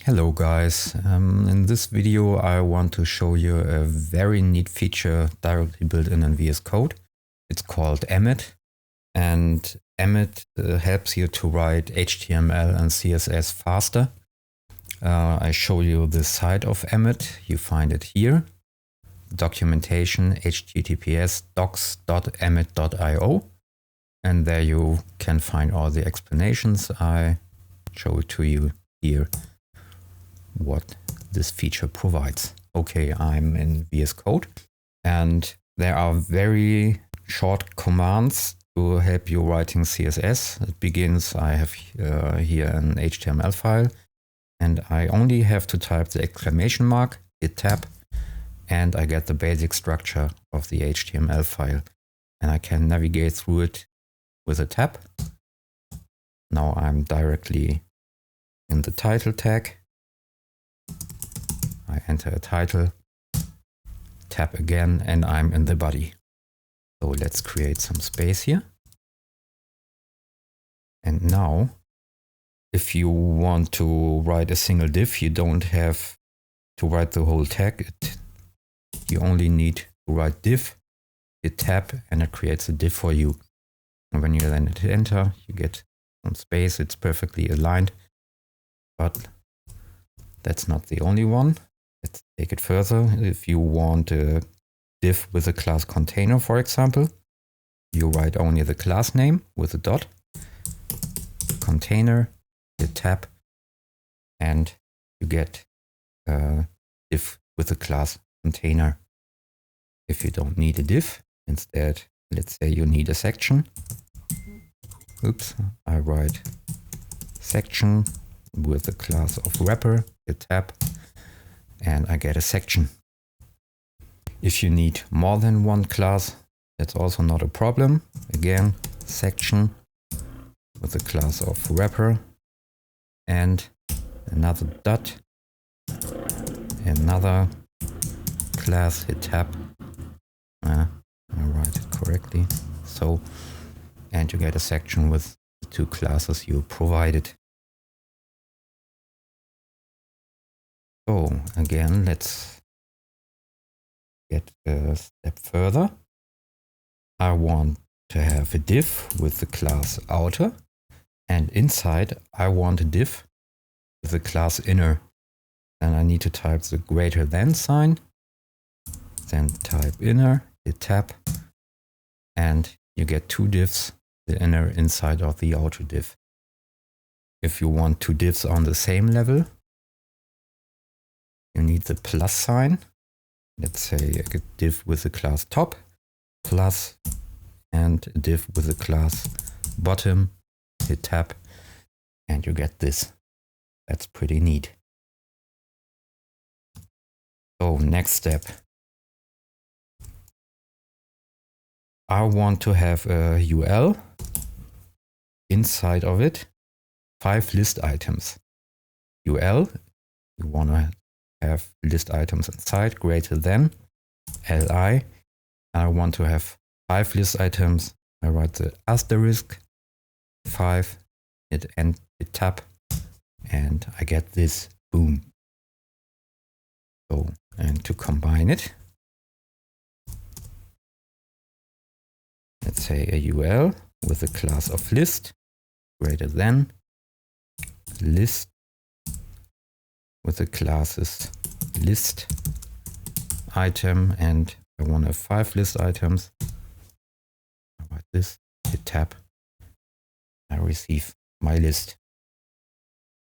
Hello guys, in this video I want to show you a very neat feature directly built in VS Code. It's called Emmet, and Emmet helps you to write HTML and CSS faster. I show you the site of Emmet. You find it here. Documentation https://docs.emmet.io, and there you can find all the explanations. I show it to you here what this feature provides. Okay, I'm in VS Code, and there are very short commands to help you writing CSS. It begins, I have here an HTML file, and I only have to type the exclamation mark, hit tab, and I get the basic structure of the HTML file, and I can navigate through it with a tab. Now I'm directly in the title tag. I enter a title, tab again, and I'm in the body. So let's create some space here. And now, if you want to write a single div, you don't have to write the whole tag. You only need to write div, hit tab, and it creates a div for you. And when you then hit enter, you get some space. It's perfectly aligned, but that's not the only one. Let's take it further. If you want a div with a class container, for example, you write only the class name with a dot, container, hit tab, and you get a div with a class container. If you don't need a div, instead, let's say you need a section. Oops, I write section with the class of wrapper, hit tab, and I get a section. If you need more than one class, that's also not a problem. Again, section with the class of wrapper, and another dot, another class, hit tab. I write it correctly. So, and you get a section with the two classes you provided. So again, let's get a step further. I want to have a div with the class outer, and inside I want a div with the class inner. Then I need to type the greater than sign, then type inner, hit tab, and you get two divs, the inner inside of the outer div. If you want two divs on the same level, you need the plus sign. Let's say a div with the class top, plus, and a div with the class bottom, hit tab, and you get this. That's pretty neat. So next step. I want to have a UL, inside of it, 5 list items. UL, you want to have list items inside, greater than, li. I want to have 5 list items. I write the asterisk 5, hit end, hit tab, and I get this, boom. So, and to combine it, let's say a UL with a class of list, greater than, list, with the classes list item, and I want to have 5 list items. I write this, hit tab, I receive my list.